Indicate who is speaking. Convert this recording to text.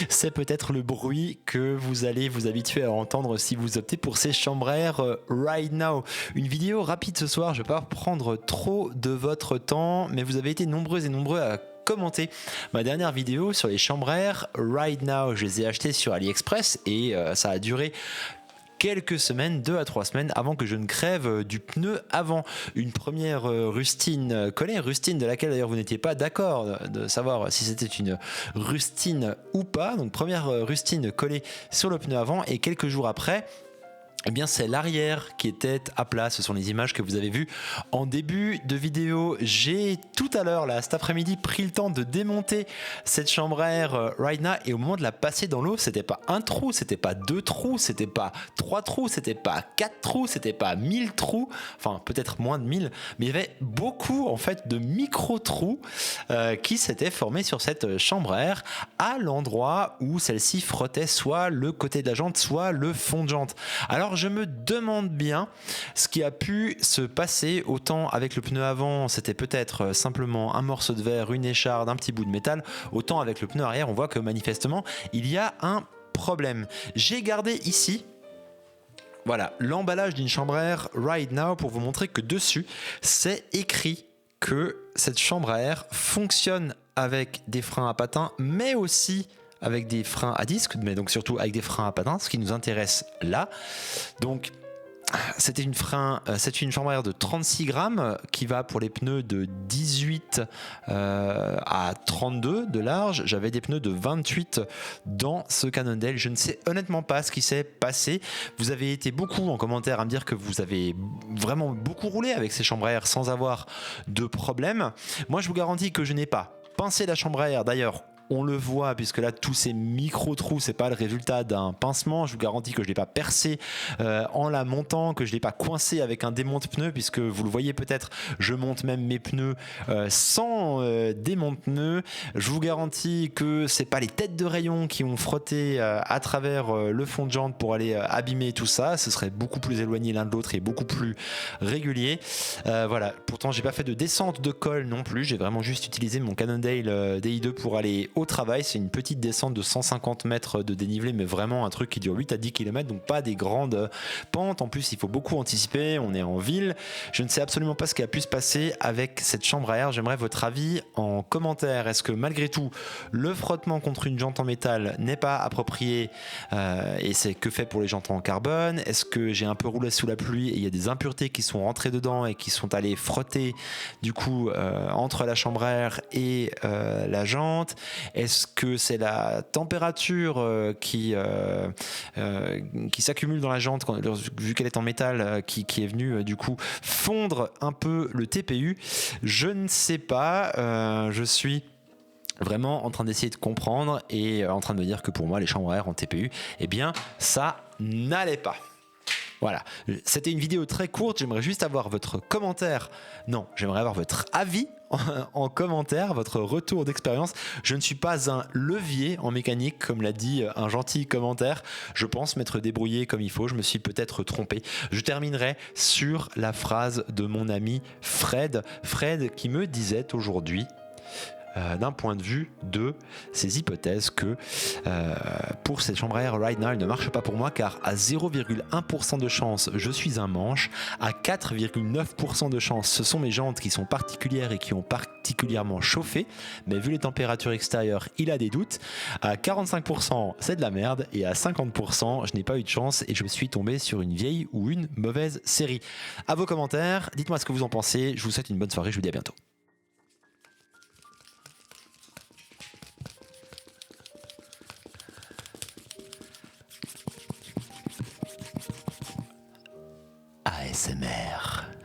Speaker 1: c'est peut-être le bruit que vous allez vous habituer à entendre si vous optez pour ces chambres à air right now. Une vidéo rapide ce soir, je ne vais pas prendre trop de votre temps, mais vous avez été nombreux et nombreux à commenter ma dernière vidéo sur les chambres à air right now. Je les ai achetées sur AliExpress et ça a duré quelques semaines, 2 à 3 semaines avant que je ne crève du pneu avant. Une première rustine collée, rustine de laquelle d'ailleurs vous n'étiez pas d'accord de savoir si c'était une rustine ou pas. Donc première rustine collée sur le pneu avant et quelques jours après, eh bien c'est l'arrière qui était à plat. Ce sont les images que vous avez vues en début de vidéo. J'ai tout à l'heure, là, cet après-midi, pris le temps de démonter cette chambre à air right now et au moment de la passer dans l'eau, c'était pas un trou, c'était pas 2 trous, c'était pas 3 trous, c'était pas 4 trous, c'était pas 1000 trous, enfin peut-être moins de 1000, mais il y avait beaucoup en fait de micro-trous qui s'étaient formés sur cette chambre à air à l'endroit où celle-ci frottait soit le côté de la jante, soit le fond de jante. Alors je me demande bien ce qui a pu se passer. Autant avec le pneu avant c'était peut-être simplement un morceau de verre, une écharde, un petit bout de métal, autant avec le pneu arrière on voit que manifestement il y a un problème. J'ai gardé ici voilà l'emballage d'une chambre à air right now pour vous montrer que dessus c'est écrit que cette chambre à air fonctionne avec des freins à patins mais aussi avec des freins à disque, mais donc surtout avec des freins à patins, ce qui nous intéresse là. Donc c'est une chambre à air de 36 grammes qui va pour les pneus de 18 à 32 de large. J'avais des pneus de 28 dans ce Cannondale. Je ne sais honnêtement pas ce qui s'est passé. Vous avez été beaucoup en commentaire à me dire que vous avez vraiment beaucoup roulé avec ces chambres à air sans avoir de problème. Moi je vous garantis que je n'ai pas pincé la chambre à air. D'ailleurs, on le voit puisque là tous ces micro-trous c'est pas le résultat d'un pincement. Je vous garantis que je l'ai pas percé en la montant, que je l'ai pas coincé avec un démonte-pneu puisque vous le voyez peut-être, je monte même mes pneus sans démonte-pneu. Je vous garantis que c'est pas les têtes de rayon qui ont frotté à travers le fond de jante pour aller abîmer tout ça. Ce serait beaucoup plus éloigné l'un de l'autre et beaucoup plus régulier. Voilà. Pourtant j'ai pas fait de descente de col non plus. J'ai vraiment juste utilisé mon Cannondale DI2 pour aller au travail. C'est une petite descente de 150 mètres de dénivelé, mais vraiment un truc qui dure 8 à 10 km, donc pas des grandes pentes. En plus, il faut beaucoup anticiper, on est en ville. Je ne sais absolument pas ce qui a pu se passer avec cette chambre à air. J'aimerais votre avis en commentaire. Est-ce que malgré tout, le frottement contre une jante en métal n'est pas approprié et c'est que fait pour les jantes en carbone? Est-ce que j'ai un peu roulé sous la pluie et il y a des impuretés qui sont rentrées dedans et qui sont allées frotter du coup entre la chambre à air et la jante? Est-ce que c'est la température qui s'accumule dans la jante vu qu'elle est en métal qui est venue du coup fondre un peu le TPU? Je ne sais pas, je suis vraiment en train d'essayer de comprendre et en train de me dire que pour moi les chambres à air en TPU, eh bien ça n'allait pas. Voilà, c'était une vidéo très courte, j'aimerais juste avoir votre commentaire, non, j'aimerais avoir votre avis en commentaire, votre retour d'expérience. Je ne suis pas un levier en mécanique comme l'a dit un gentil commentaire, je pense m'être débrouillé comme il faut, je me suis peut-être trompé. Je terminerai sur la phrase de mon ami Fred qui me disait aujourd'hui d'un point de vue de ces hypothèses que pour cette chambre à air right now elle ne marche pas pour moi car à 0,1% de chance je suis un manche, à 4,9% de chance ce sont mes jantes qui sont particulières et qui ont particulièrement chauffé, mais vu les températures extérieures il a des doutes, à 45% c'est de la merde et à 50% je n'ai pas eu de chance et je suis tombé sur une vieille ou une mauvaise série. À vos commentaires, dites-moi ce que vous en pensez, je vous souhaite une bonne soirée, je vous dis à bientôt. ASMR.